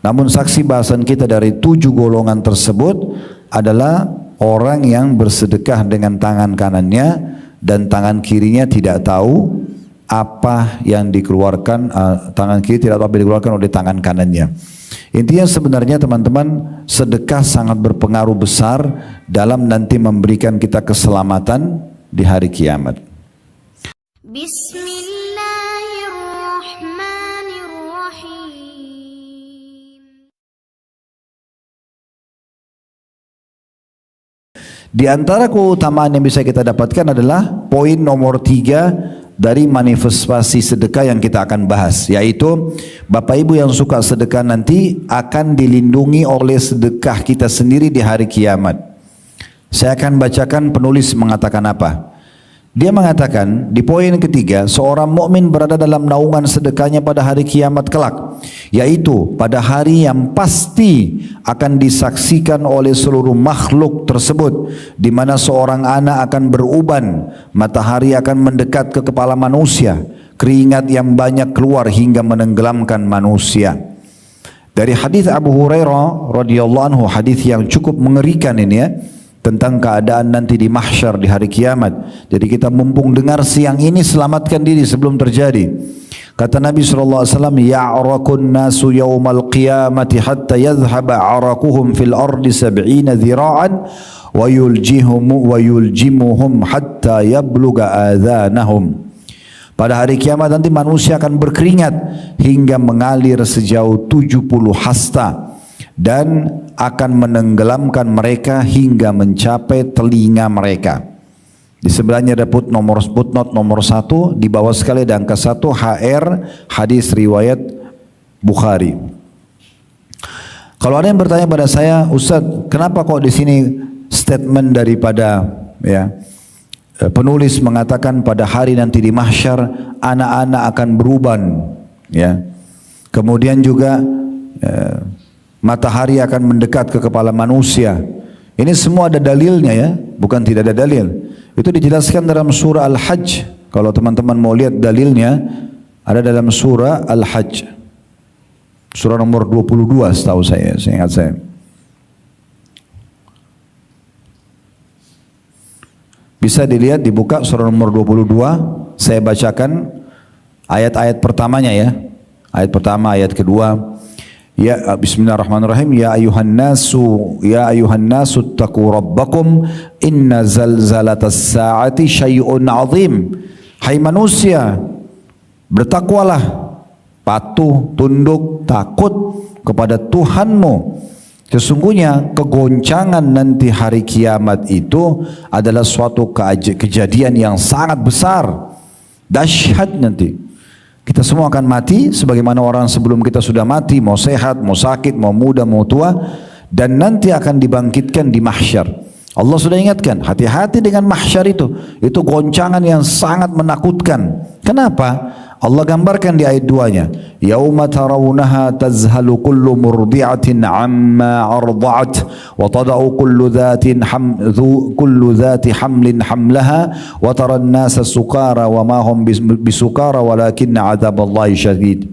Namun saksi bahasan kita dari 7 golongan tersebut adalah orang yang bersedekah dengan tangan kanannya dan tangan kirinya tidak tahu apa yang dikeluarkan, tangan kiri tidak tahu apa yang dikeluarkan oleh tangan kanannya. Intinya sebenarnya teman-teman, sedekah sangat berpengaruh besar dalam nanti memberikan kita keselamatan di hari kiamat. Di antara keutamaan yang bisa kita dapatkan adalah poin nomor 3 dari manifestasi sedekah yang kita akan bahas, yaitu Bapak Ibu yang suka sedekah nanti akan dilindungi oleh sedekah kita sendiri di hari kiamat. Saya akan bacakan penulis mengatakan apa. Dia mengatakan di poin ketiga, seorang mukmin berada dalam naungan sedekahnya pada hari kiamat kelak, yaitu pada hari yang pasti akan disaksikan oleh seluruh makhluk tersebut, di mana seorang anak akan beruban, matahari akan mendekat ke kepala manusia, keringat yang banyak keluar hingga menenggelamkan manusia. Dari hadis Abu Hurairah radhiyallahu anhu, hadis yang cukup mengerikan ini ya, tentang keadaan nanti di mahsyar di hari kiamat. Jadi kita mumpung dengar siang ini, selamatkan diri sebelum terjadi. Kata Nabi SAW, ya'rakun nasu yawmal qiyamati hatta yadhhaba arakuhum fil ardi 70 dhira'an wa yuljimuhum hatta yabluga adhanahum. Pada hari kiamat nanti manusia akan berkeringat hingga mengalir sejauh 70 hasta dan akan menenggelamkan mereka hingga mencapai telinga mereka. Di sebelahnya ada footnote nomor 1, di bawah sekali ada angka 1 HR hadis riwayat Bukhari. Kalau ada yang bertanya pada saya, Ustaz, kenapa kok di sini statement daripada penulis mengatakan pada hari nanti di mahsyar anak-anak akan beruban, ya. Kemudian juga matahari akan mendekat ke kepala manusia. Ini semua ada dalilnya ya, bukan tidak ada dalil. Itu dijelaskan dalam surah Al-Hajj. Kalau teman-teman mau lihat dalilnya, ada dalam surah Al-Hajj. Surah nomor 22 setahu saya, seingat saya. Bisa dilihat, dibuka surah nomor 22. Saya bacakan ayat-ayat pertamanya ya. Ayat pertama, ayat kedua. Ya, bismillahirrahmanirrahim. Ya ayuhan nasu taqu rabbakum inna zalzalatas saati syai'un azim. Hai manusia, bertakwalah, patuh, tunduk, takut kepada Tuhanmu. Sesungguhnya kegoncangan nanti hari kiamat itu adalah suatu kejadian yang sangat besar, dahsyat nanti. Kita semua akan mati sebagaimana orang sebelum kita sudah mati, mau sehat, mau sakit, mau muda, mau tua, dan nanti akan dibangkitkan di mahsyar. Allah sudah ingatkan, hati-hati dengan mahsyar itu goncangan yang sangat menakutkan. Kenapa? Allah gambarkan di ayat 2-nya, yauma tarawunaha tazhalu kullu murdi'atin amma arda'at wa tada'u kullu dhati hamlin hamlaha wa taran nasa sukara wa ma hum bisukara walakinna adzaballahi syadid.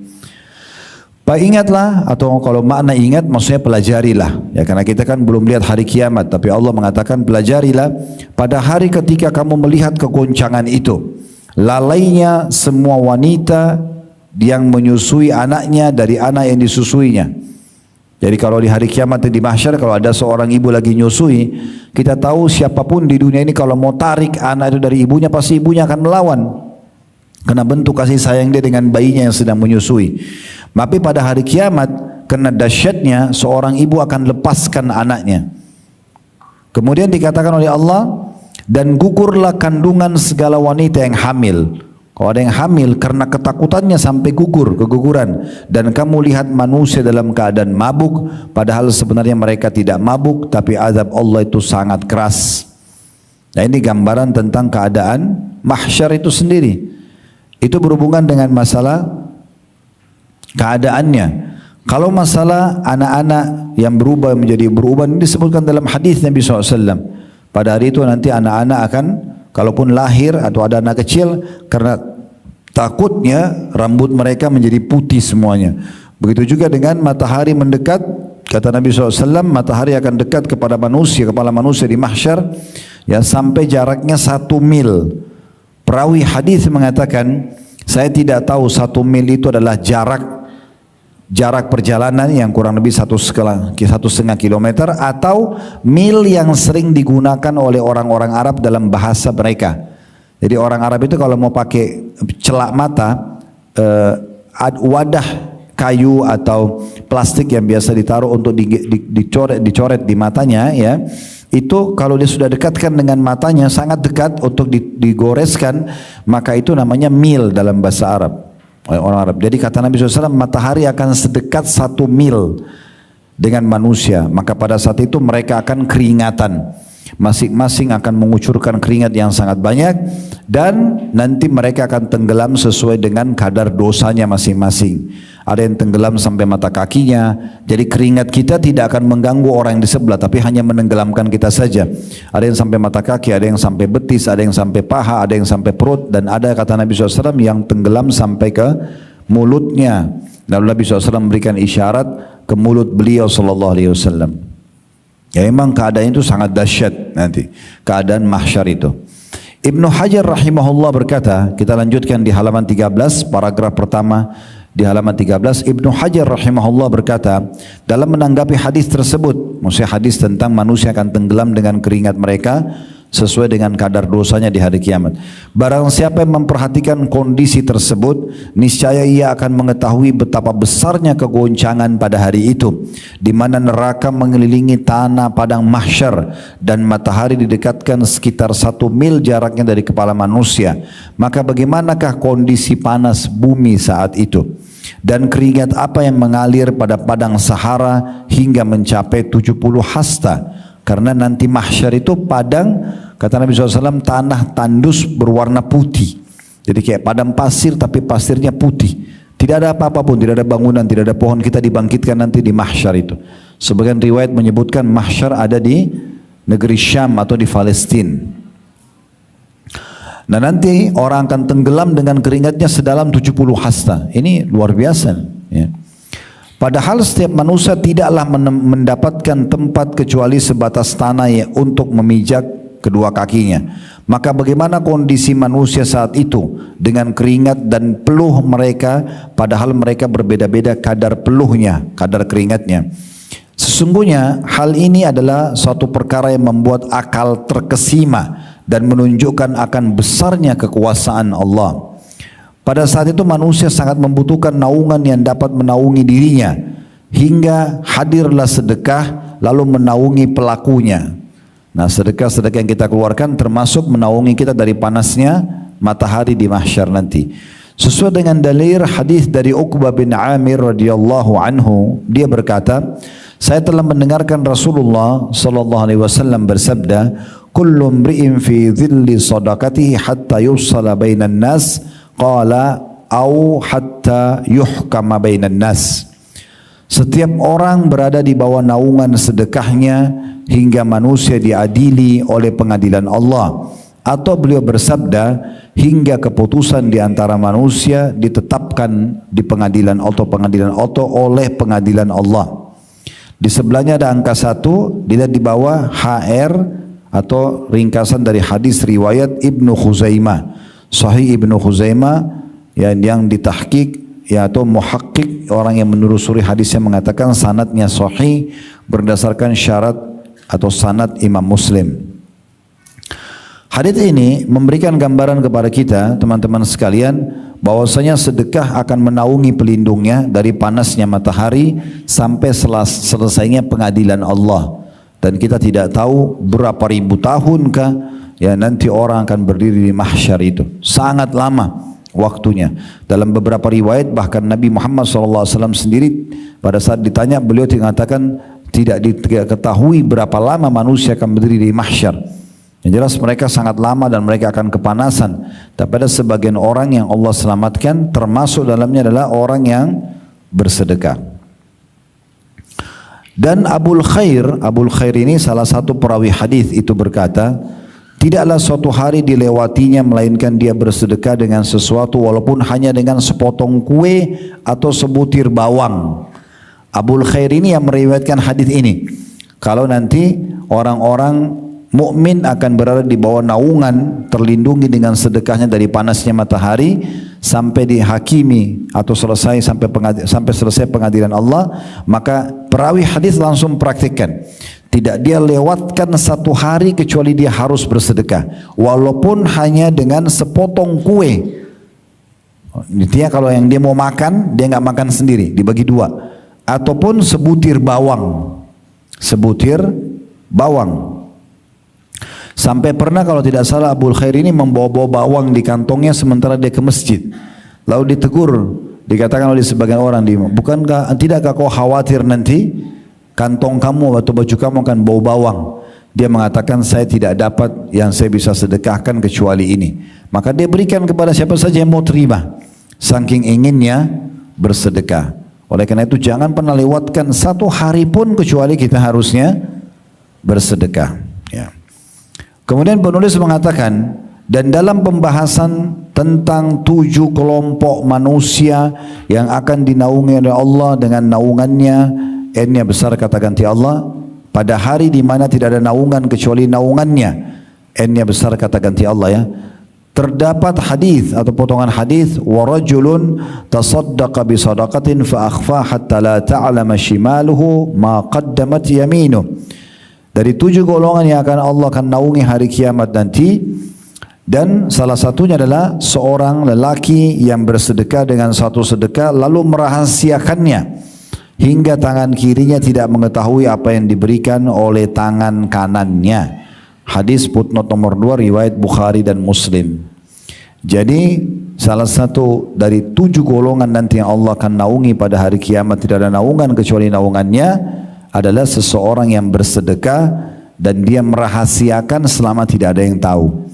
Ingatlah, atau kalau makna ingat maksudnya pelajarilah ya, karena kita kan belum lihat hari kiamat, tapi Allah mengatakan pelajarilah pada hari ketika kamu melihat kegoncangan itu, lalainya semua wanita yang menyusui anaknya dari anak yang disusuinya. Jadi kalau di hari kiamat di mahsyar, kalau ada seorang ibu lagi nyusui, kita tahu siapapun di dunia ini kalau mau tarik anak itu dari ibunya, pasti ibunya akan melawan, karena bentuk kasih sayang dia dengan bayinya yang sedang menyusui. Tapi pada hari kiamat, karena dahsyatnya, seorang ibu akan lepaskan anaknya. Kemudian dikatakan oleh Allah, dan gugurlah kandungan segala wanita yang hamil. Kalau ada yang hamil, karena ketakutannya sampai keguguran. Dan kamu lihat manusia dalam keadaan mabuk, padahal sebenarnya mereka tidak mabuk, tapi azab Allah itu sangat keras. Nah, ini gambaran tentang keadaan mahsyar itu sendiri. Itu berhubungan dengan masalah keadaannya. Kalau masalah anak-anak yang berubah menjadi beruban, ini disebutkan dalam hadis Nabi SAW. Pada hari itu nanti anak-anak akan, kalaupun lahir atau ada anak kecil, karena takutnya rambut mereka menjadi putih semuanya, Begitu juga dengan matahari mendekat, kata Nabi SAW, matahari akan dekat kepada manusia, kepala manusia di mahsyar, ya sampai jaraknya 1 mil. Perawi hadis mengatakan, saya tidak tahu 1 mil itu adalah jarak perjalanan yang kurang lebih 1,5 kilometer atau mil yang sering digunakan oleh orang-orang Arab dalam bahasa mereka. Jadi orang Arab itu kalau mau pakai celak mata, wadah kayu atau plastik yang biasa ditaruh untuk dicoret di matanya, ya, itu kalau dia sudah dekatkan dengan matanya sangat dekat untuk digoreskan, maka itu namanya mil dalam bahasa Arab oleh orang Arab. Jadi kata Nabi SAW, matahari akan sedekat 1 mil dengan manusia, maka pada saat itu mereka akan keringatan, masing-masing akan mengucurkan keringat yang sangat banyak, dan nanti mereka akan tenggelam sesuai dengan kadar dosanya masing-masing. Ada yang tenggelam sampai mata kakinya, jadi keringat kita tidak akan mengganggu orang yang di sebelah, tapi hanya menenggelamkan kita saja. Ada yang sampai mata kaki, ada yang sampai betis, ada yang sampai paha, ada yang sampai perut, dan ada kata Nabi SAW yang tenggelam sampai ke mulutnya. Lalu Nabi SAW memberikan isyarat ke mulut beliau SAW. Ya, memang keadaan itu sangat dahsyat nanti, keadaan mahsyar itu. Ibnu Hajar rahimahullah berkata, kita lanjutkan di halaman 13, paragraf pertama di halaman 13. Ibnu Hajar rahimahullah berkata, dalam menanggapi hadis tersebut, maksudnya hadis tentang manusia akan tenggelam dengan keringat mereka sesuai dengan kadar dosanya di hari kiamat. Barang siapa yang memperhatikan kondisi tersebut, niscaya ia akan mengetahui betapa besarnya kegoncangan pada hari itu, di mana neraka mengelilingi tanah padang mahsyar dan matahari didekatkan sekitar 1 mil jaraknya dari kepala manusia. Maka bagaimanakah kondisi panas bumi saat itu? Dan keringat apa yang mengalir pada padang Sahara hingga mencapai 70 hasta? Karena nanti mahsyar itu padang, kata Nabi SAW, tanah tandus berwarna putih. Jadi kayak padang pasir, tapi pasirnya putih. Tidak ada apa-apa pun, tidak ada bangunan, tidak ada pohon. Kita dibangkitkan nanti di mahsyar itu. Sebagian riwayat menyebutkan mahsyar ada di negeri Syam atau di Palestina. Nah, nanti orang akan tenggelam dengan keringatnya sedalam 70 hasta. Ini luar biasa, ya. Padahal setiap manusia tidaklah mendapatkan tempat kecuali sebatas tanah untuk memijak kedua kakinya. Maka bagaimana kondisi manusia saat itu dengan keringat dan peluh mereka, padahal mereka berbeda-beda kadar peluhnya, kadar keringatnya. Sesungguhnya hal ini adalah suatu perkara yang membuat akal terkesima dan menunjukkan akan besarnya kekuasaan Allah. Pada saat itu manusia sangat membutuhkan naungan yang dapat menaungi dirinya, hingga hadirlah sedekah lalu menaungi pelakunya. Nah, sedekah-sedekah yang kita keluarkan termasuk menaungi kita dari panasnya matahari di mahsyar nanti. Sesuai dengan dalil hadis dari Uqbah bin Amir radhiyallahu anhu, dia berkata, saya telah mendengarkan Rasulullah sallallahu alaihi wasallam bersabda, kullu imri'in fi dhilli sadaqatihi hatta yusala bainan nas qala au hatta yuhkama bainan nas. Setiap orang berada di bawah naungan sedekahnya hingga manusia diadili oleh pengadilan Allah, atau beliau bersabda hingga keputusan di antara manusia ditetapkan di pengadilan atau oleh pengadilan Allah. Di sebelahnya ada angka 1, dilihat di bawah HR atau ringkasan dari hadis riwayat Ibnu Khuzaimah. Sahih Ibnu Khuzaimah yang ditahqiq, ya, atau muhakkik, orang yang menelusuri hadisnya mengatakan sanadnya sahih berdasarkan syarat atau sanad Imam Muslim. Hadis ini memberikan gambaran kepada kita, teman-teman sekalian, bahwasanya sedekah akan menaungi pelindungnya dari panasnya matahari sampai selesainya pengadilan Allah. Dan kita tidak tahu berapa ribu tahunkah, ya, nanti orang akan berdiri di mahsyar itu. Sangat lama waktunya. Dalam beberapa riwayat bahkan Nabi Muhammad SAW sendiri pada saat ditanya, beliau mengatakan tidak diketahui berapa lama manusia akan berdiri di mahsyar. Yang jelas mereka sangat lama dan mereka akan kepanasan. Tapi ada sebagian orang yang Allah selamatkan, termasuk dalamnya adalah orang yang bersedekah. Dan Abul Khair ini salah satu perawi hadis itu berkata, Tidaklah suatu hari dilewatinya melainkan dia bersedekah dengan sesuatu walaupun hanya dengan sepotong kue atau sebutir bawang. Abul Khair ini yang meriwayatkan hadis ini. Kalau nanti orang-orang mukmin akan berada di bawah naungan, terlindungi dengan sedekahnya dari panasnya matahari sampai dihakimi atau selesai sampai selesai pengadilan Allah, maka perawi hadis langsung praktikkan. Tidak dia lewatkan satu hari kecuali dia harus bersedekah, walaupun hanya dengan sepotong kue. Intinya kalau yang dia mau makan, dia nggak makan sendiri, dibagi dua, ataupun sebutir bawang, Sampai pernah kalau tidak salah Abul Khair ini membawa-bawa bawang di kantongnya sementara dia ke masjid. Lalu ditegur, dikatakan oleh sebagian orang, tidakkah kau khawatir nanti kantong kamu atau baju kamu akan bau bawang? Dia mengatakan, saya tidak dapat yang saya bisa sedekahkan kecuali ini. Maka dia berikan kepada siapa saja yang mau terima, saking inginnya bersedekah. Oleh karena itu jangan pernah lewatkan satu hari pun kecuali kita harusnya bersedekah, ya. Kemudian penulis mengatakan, dan dalam pembahasan tentang 7 kelompok manusia yang akan dinaungi oleh Allah dengan naungannya, N-nya besar kata ganti Allah, pada hari di mana tidak ada naungan kecuali naungannya, N-nya besar kata ganti Allah, ya. Terdapat hadis atau potongan hadis, wa rajulun tasaddaqa bi sadaqatin fa akhfa hatta la ta'lama shimaluhu ma qaddamat yaminuh. Dari 7 golongan yang Allah akan naungi hari kiamat nanti, dan salah satunya adalah seorang lelaki yang bersedekah dengan satu sedekah lalu merahasiakannya hingga tangan kirinya tidak mengetahui apa yang diberikan oleh tangan kanannya. Hadis footnote nomor 2 riwayat Bukhari dan Muslim. Jadi salah satu dari 7 golongan nanti yang Allah akan naungi pada hari kiamat, tidak ada naungan kecuali naungannya, adalah seseorang yang bersedekah dan dia merahasiakan selama tidak ada yang tahu.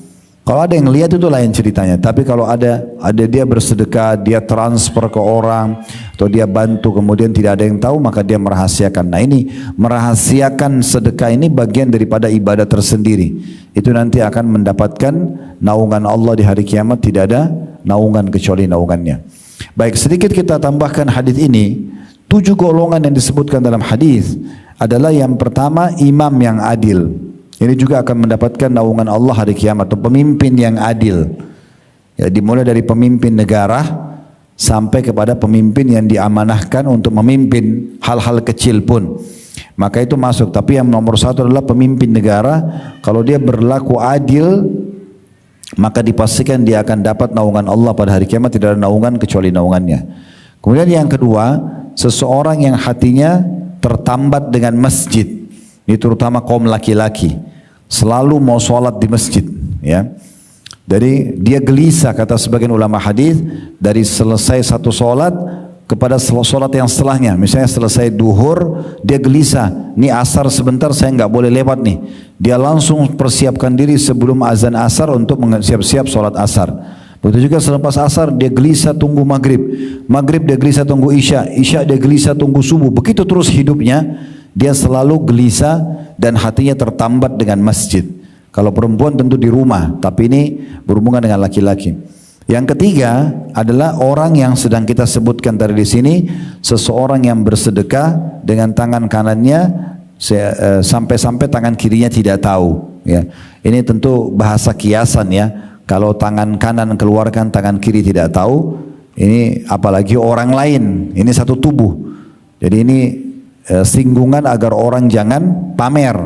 Kalau ada yang lihat itu lain ceritanya, tapi kalau ada dia bersedekah, dia transfer ke orang atau dia bantu kemudian tidak ada yang tahu, maka dia merahasiakan. Nah, ini merahasiakan sedekah ini bagian daripada ibadah tersendiri. Itu nanti akan mendapatkan naungan Allah di hari kiamat, tidak ada naungan kecuali naungannya. Baik, sedikit kita tambahkan hadis ini. 7 golongan yang disebutkan dalam hadis adalah yang pertama, imam yang adil. Ini juga akan mendapatkan naungan Allah hari kiamat, atau pemimpin yang adil. Ya, dimulai dari pemimpin negara sampai kepada pemimpin yang diamanahkan untuk memimpin hal-hal kecil pun, maka itu masuk. Tapi yang nomor 1 adalah pemimpin negara. Kalau dia berlaku adil, maka dipastikan dia akan dapat naungan Allah pada hari kiamat, tidak ada naungan kecuali naungannya. Kemudian yang kedua, seseorang yang hatinya tertambat dengan masjid. Ini terutama kaum laki-laki, selalu mau sholat di masjid, ya. Jadi dia gelisah, kata sebagian ulama hadis, dari selesai satu sholat kepada sholat yang setelahnya. Misalnya selesai duhur, dia gelisah, ini asar sebentar saya nggak boleh lewat nih. Dia langsung persiapkan diri sebelum azan asar untuk siap-siap sholat asar. Begitu juga selepas asar dia gelisah tunggu maghrib, maghrib dia gelisah tunggu isya, isya dia gelisah tunggu subuh. Begitu terus hidupnya, dia selalu gelisah dan hatinya tertambat dengan masjid. Kalau perempuan tentu di rumah, tapi ini berhubungan dengan laki-laki. Yang ketiga adalah orang yang sedang kita sebutkan tadi di sini, seseorang yang bersedekah dengan tangan kanannya sampai-sampai tangan kirinya tidak tahu. Ya, ini tentu bahasa kiasan ya. Kalau tangan kanan keluarkan, tangan kiri tidak tahu, ini apalagi orang lain, ini satu tubuh. Jadi ini singgungan agar orang jangan pamer,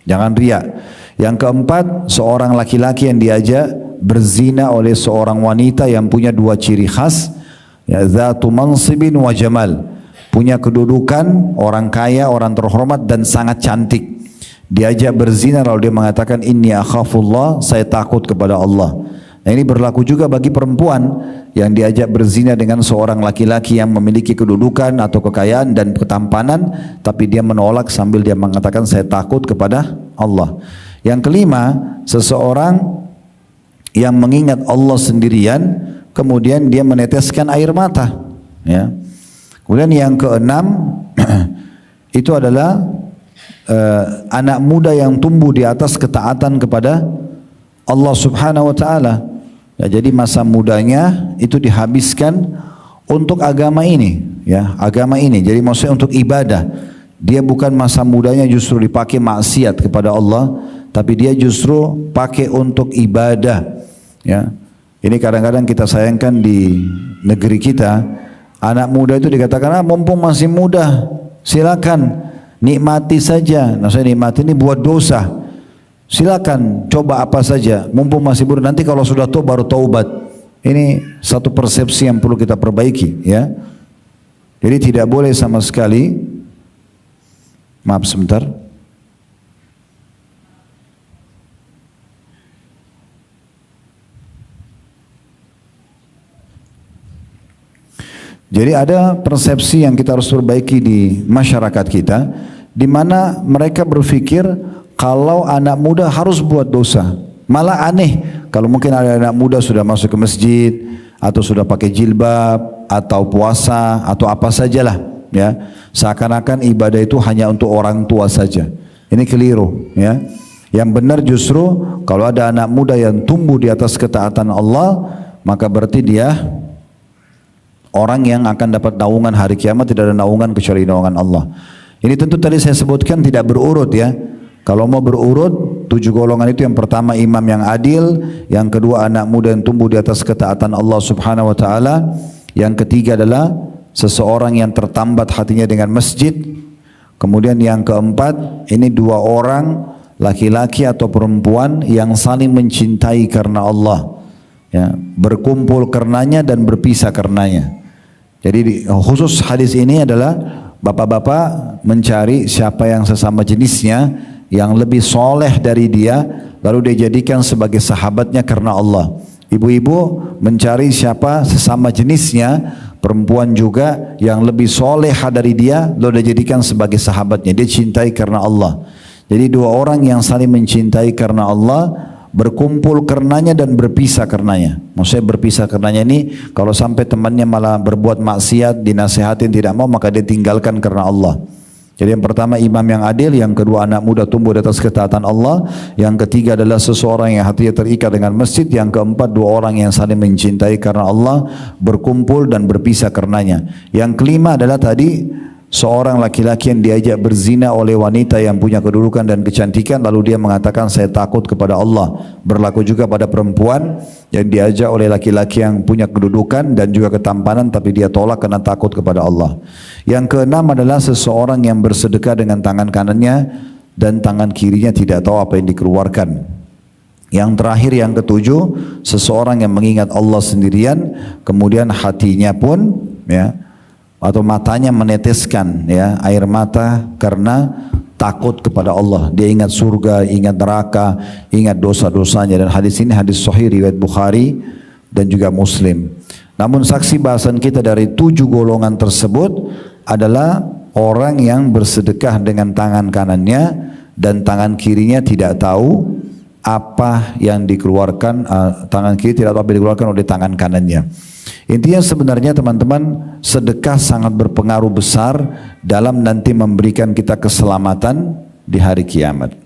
jangan riya. Yang keempat, seorang laki-laki yang diajak berzina oleh seorang wanita yang punya 2 ciri khas, ya, dzatu mansibin wa jamal, punya kedudukan, orang kaya, orang terhormat dan sangat cantik. Diajak berzina lalu dia mengatakan inni akhafullah, saya takut kepada Allah. Nah, ini berlaku juga bagi perempuan yang diajak berzina dengan seorang laki-laki yang memiliki kedudukan atau kekayaan dan ketampanan, tapi dia menolak sambil dia mengatakan saya takut kepada Allah. Yang kelima, seseorang yang mengingat Allah sendirian kemudian dia meneteskan air mata, ya. Kemudian yang keenam itu adalah anak muda yang tumbuh di atas ketaatan kepada Allah Subhanahu wa taala. Ya, jadi masa mudanya itu dihabiskan untuk agama ini, ya, agama ini. Jadi maksudnya untuk ibadah. Dia bukan masa mudanya justru dipakai maksiat kepada Allah, tapi dia justru pakai untuk ibadah, ya. Ini kadang-kadang kita sayangkan di negeri kita, anak muda itu dikatakan, mumpung masih muda, silakan nikmati saja. Nah, saya nikmati ini buat dosa. Silakan coba apa saja, mumpung masih muda. Nanti kalau sudah tua baru taubat. Ini satu persepsi yang perlu kita perbaiki, ya. Jadi tidak boleh sama sekali. Maaf sebentar. Jadi ada persepsi yang kita harus perbaiki di masyarakat kita, di mana mereka berpikir kalau anak muda harus buat dosa. Malah aneh kalau mungkin ada anak muda sudah masuk ke masjid atau sudah pakai jilbab atau puasa atau apa sajalah, ya. Seakan-akan ibadah itu hanya untuk orang tua saja. Ini keliru, ya. Yang benar justru kalau ada anak muda yang tumbuh di atas ketaatan Allah, maka berarti dia orang yang akan dapat naungan hari kiamat. Tidak ada naungan kecuali naungan Allah. Ini tentu tadi saya sebutkan tidak berurut, ya. Kalau mau berurut 7 golongan itu, yang pertama imam yang adil, yang kedua anak muda yang tumbuh di atas ketaatan Allah Subhanahu wa taala, yang ketiga adalah seseorang yang tertambat hatinya dengan masjid, kemudian yang keempat ini 2 orang laki-laki atau perempuan yang saling mencintai karena Allah, ya, berkumpul karenanya dan berpisah karenanya. Jadi khusus hadis ini adalah bapak-bapak mencari siapa yang sesama jenisnya yang lebih soleh dari dia, lalu dia jadikan sebagai sahabatnya karena Allah. Ibu-ibu mencari siapa sesama jenisnya, perempuan juga yang lebih soleha dari dia, lalu dia jadikan sebagai sahabatnya. Dia cintai karena Allah. Jadi 2 orang yang saling mencintai karena Allah, berkumpul karenanya dan berpisah karenanya. Maksudnya berpisah karenanya ini kalau sampai temannya malah berbuat maksiat, dinasihatin tidak mau, maka dia tinggalkan karena Allah. Jadi yang pertama imam yang adil, yang kedua anak muda tumbuh di atas ketaatan Allah, yang ketiga adalah seseorang yang hatinya terikat dengan masjid, yang keempat 2 orang yang saling mencintai karena Allah, berkumpul dan berpisah karenanya. Yang kelima adalah tadi seorang laki-laki yang diajak berzina oleh wanita yang punya kedudukan dan kecantikan, lalu dia mengatakan saya takut kepada Allah. Berlaku juga pada perempuan yang diajak oleh laki-laki yang punya kedudukan dan juga ketampanan, tapi dia tolak karena takut kepada Allah. Yang keenam adalah seseorang yang bersedekah dengan tangan kanannya dan tangan kirinya tidak tahu apa yang dikeluarkan. Yang terakhir, yang ketujuh, seseorang yang mengingat Allah sendirian, kemudian hatinya pun, ya, atau matanya meneteskan, ya, air mata karena takut kepada Allah. Dia ingat surga, ingat neraka, ingat dosa-dosanya. Dan hadis ini hadis sahih riwayat Bukhari dan juga Muslim. Namun saksi bahasan kita dari 7 golongan tersebut adalah orang yang bersedekah dengan tangan kanannya dan tangan kirinya tidak tahu apa yang dikeluarkan, tangan kiri tidak tahu apa yang dikeluarkan oleh tangan kanannya. Intinya sebenarnya teman-teman, sedekah sangat berpengaruh besar dalam nanti memberikan kita keselamatan di hari kiamat.